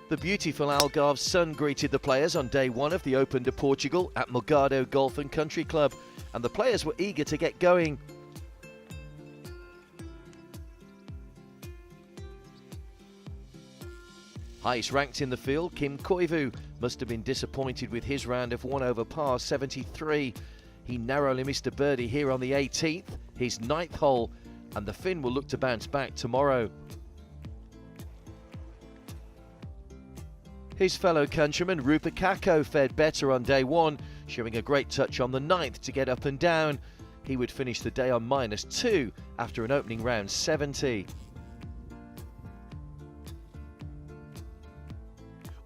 The beautiful Algarve sun greeted the players on day one of the Open de Portugal at Morgado Golf and Country Club, and the players were eager to get going. Highest ranked in the field, Kim Koivu, must have been disappointed with his round of 1 over par 73. He narrowly missed a birdie here on the 18th, his 9th hole, and the Finn will look to bounce back tomorrow. His fellow countryman Rupert Kako fared better on day one, showing a great touch on the 9th to get up and down. He would finish the day on -2 after an opening round 70.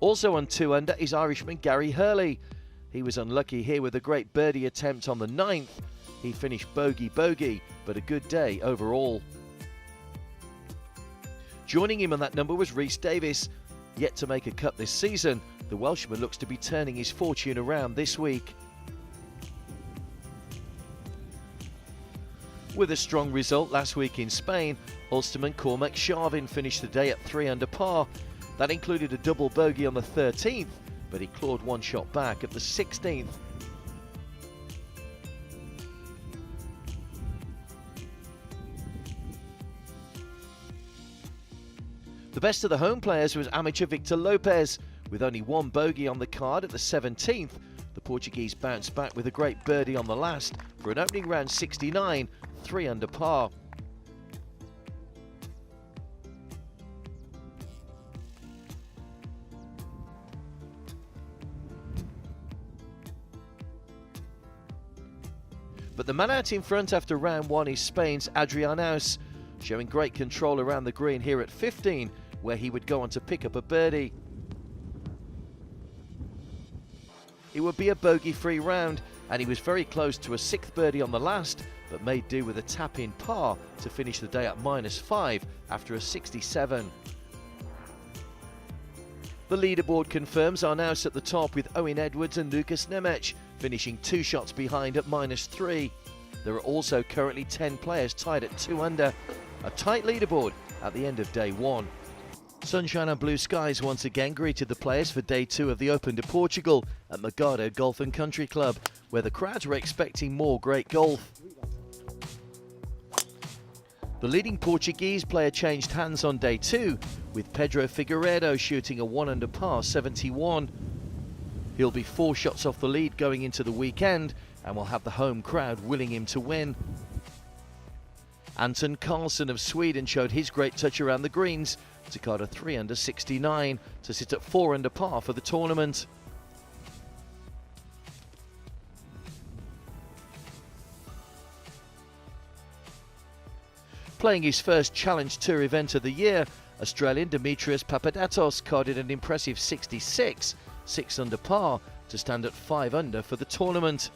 Also on 2 under is Irishman Gary Hurley. He was unlucky here with a great birdie attempt on the 9th. He finished bogey, but a good day overall. Joining him on that number was Rhys Davies. Yet to make a cut this season, the Welshman looks to be turning his fortune around this week. With a strong result last week in Spain, Ulsterman Cormac Sharvin finished the day at 3 under par. That included a double bogey on the 13th, but he clawed one shot back at the 16th. The best of the home players was amateur Victor Lopez. With only one bogey on the card at the 17th, the Portuguese bounced back with a great birdie on the last for an opening round 69, 3 under par. But the man out in front after round one is Spain's Adrian Aus, showing great control around the green here at 15, where he would go on to pick up a birdie. It would be a bogey-free round, and he was very close to a 6th birdie on the last, but made do with a tap-in par to finish the day at -5 after a 67. The leaderboard confirms Arnaus at the top with Owen Edwards and Lucas Nemec finishing 2 shots behind at -3. There are also currently 10 players tied at 2 under. A tight leaderboard at the end of day one. Sunshine and blue skies once again greeted the players for day 2 of the Open de Portugal at Morgado Golf and Country Club, where the crowds were expecting more great golf. The leading Portuguese player changed hands on day 2, with Pedro Figueiredo shooting a 1 under par 71. He'll be 4 shots off the lead going into the weekend and will have the home crowd willing him to win. Anton Karlsson of Sweden showed his great touch around the greens to card a 3 under 69 to sit at 4 under par for the tournament. Playing his first Challenge Tour event of the year, Australian Dimitrios Papadatos carded an impressive 66, 6 under par, to stand at 5 under for the tournament.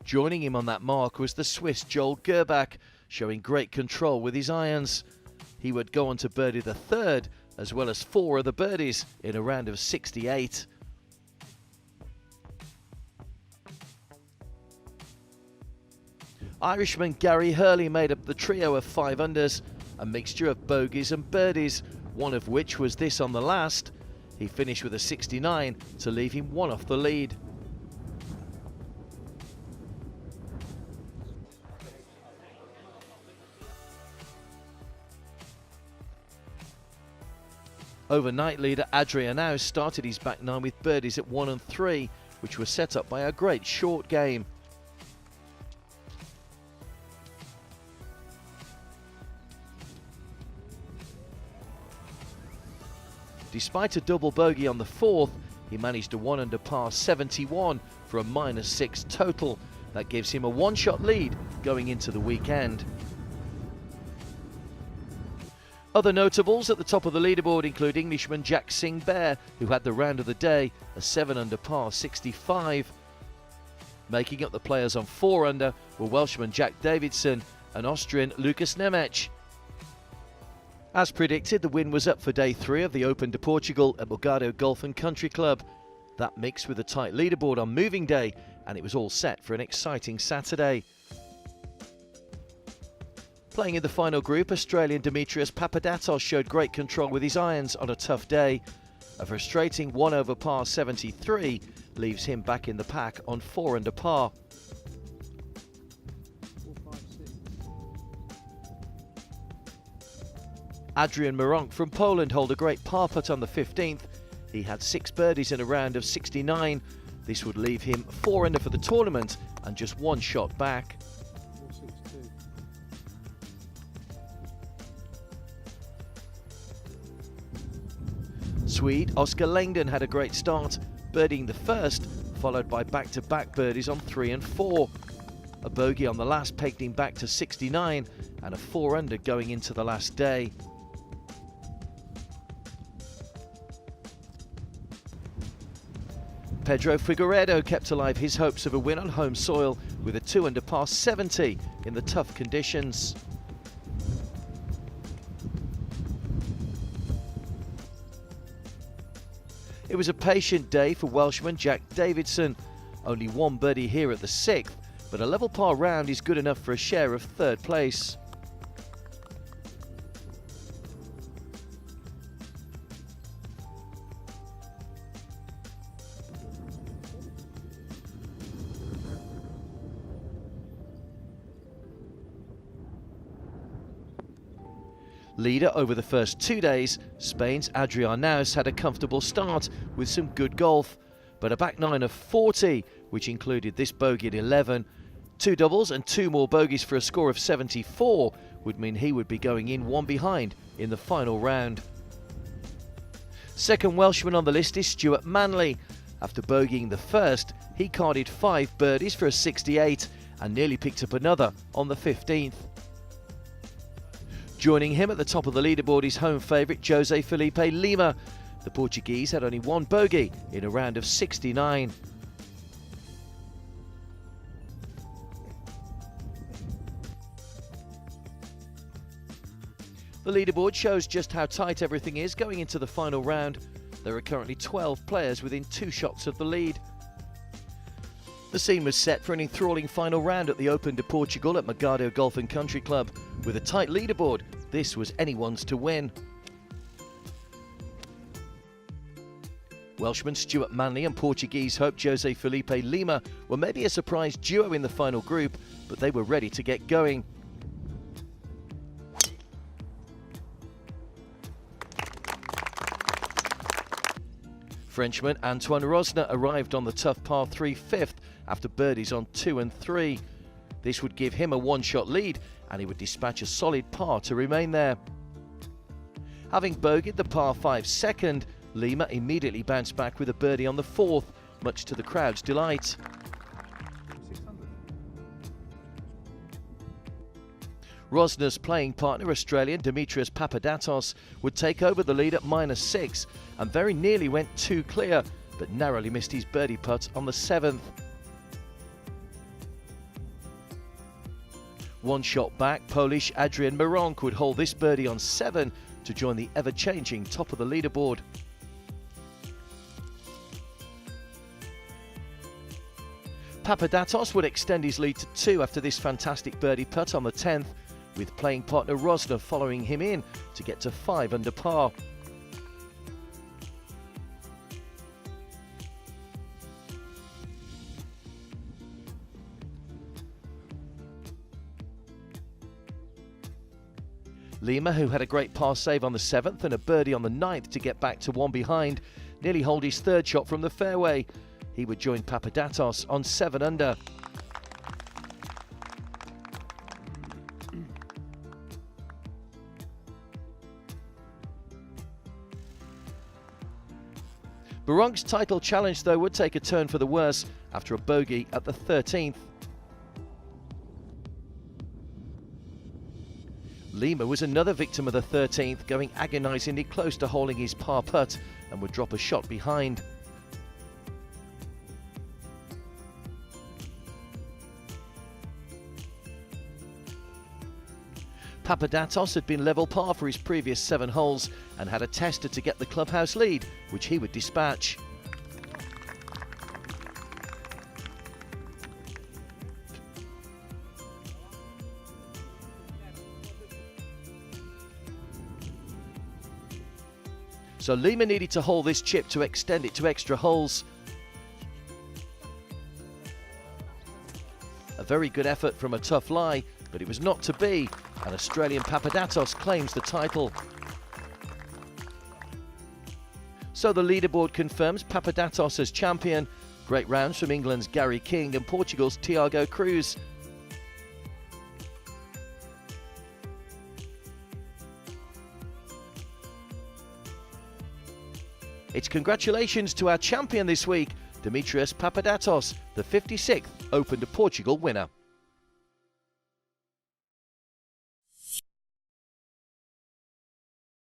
Joining him on that mark was the Swiss Joel Gerbach, showing great control with his irons. He would go on to birdie the 3rd, as well as 4 other birdies in a round of 68. Irishman Gary Hurley made up the trio of 5 unders, a mixture of bogeys and birdies, one of which was this on the last. He finished with a 69 to leave him 1 off the lead. Overnight leader Adrian Aus started his back 9 with birdies at 1 and 3, which was set up by a great short game. Despite a double bogey on the 4th, he managed a 1 under par 71 for a -6 total. That gives him a 1-shot lead going into the weekend. Other notables at the top of the leaderboard include Englishman Jack Singh Bear, who had the round of the day, a 7 under par 65. Making up the players on 4 under were Welshman Jack Davidson and Austrian Lucas Nemec. As predicted, the win was up for day 3 of the Open de Portugal at Morgado Golf and Country Club. That mixed with a tight leaderboard on moving day and it was all set for an exciting Saturday. Playing in the final group, Australian Dimitrios Papadatos showed great control with his irons on a tough day. A frustrating 1 over par 73 leaves him back in the pack on 4 under par. Adrian Meronk from Poland held a great par putt on the 15th. He had 6 birdies in a round of 69. This would leave him 4 under for the tournament and just 1 shot back. Swede Oscar Langdon had a great start, birdieing the first, followed by back-to-back birdies on 3 and 4. A bogey on the last pegged him back to 69 and a 4 under going into the last day. Pedro Figueiredo kept alive his hopes of a win on home soil with a 2 under par 70 in the tough conditions. It was a patient day for Welshman Jack Davidson. Only 1 birdie here at the 6th, but a level par round is good enough for a share of 3rd place. Leader over the first 2 days, Spain's Adrian Naus had a comfortable start with some good golf, but a back 9 of 40, which included this bogey at 11, 2 doubles and 2 more bogeys for a score of 74 would mean he would be going in 1 behind in the final round. Second Welshman on the list is Stuart Manley. After bogeying the first, he carded 5 birdies for a 68 and nearly picked up another on the 15th. Joining him at the top of the leaderboard is home favourite Jose Felipe Lima. The Portuguese had only 1 bogey in a round of 69. The leaderboard shows just how tight everything is going into the final round. There are currently 12 players within 2 shots of the lead. The scene was set for an enthralling final round at the Open de Portugal at Morgado Golf and Country Club. With a tight leaderboard, this was anyone's to win. Welshman Stuart Manley and Portuguese hope Jose Felipe Lima were maybe a surprise duo in the final group, but they were ready to get going. Frenchman Antoine Rosner arrived on the tough par 3 5th after birdies on 2 and 3. This would give him a 1-shot lead and he would dispatch a solid par to remain there. Having bogeyed the par 5 second, Lima immediately bounced back with a birdie on the 4th, much to the crowd's delight. Rosner's playing partner, Australian Dimitrios Papadatos, would take over the lead at -6 and very nearly went 2 clear, but narrowly missed his birdie putt on the 7th. 1 shot back, Polish Adrian Meronk would hold this birdie on 7 to join the ever-changing top of the leaderboard. Papadatos would extend his lead to 2 after this fantastic birdie putt on the 10th, with playing partner Rosner following him in to get to 5 under par. Lima, who had a great par save on the 7th and a birdie on the 9th to get back to 1 behind, nearly hold his 3rd shot from the fairway. He would join Papadatos on 7 under. Meronk's title challenge, though, would take a turn for the worse after a bogey at the 13th. Lima was another victim of the 13th, going agonisingly close to holding his par putt and would drop a shot behind. Papadatos had been level par for his previous 7 holes and had a tester to get the clubhouse lead, which he would dispatch. So Lima needed to hold this chip to extend it to extra holes. A very good effort from a tough lie, but it was not to be, and Australian Papadatos claims the title. So the leaderboard confirms Papadatos as champion. Great rounds from England's Gary King and Portugal's Tiago Cruz. It's congratulations to our champion this week, Dimitrios Papadatos, the 56th Open to Portugal winner.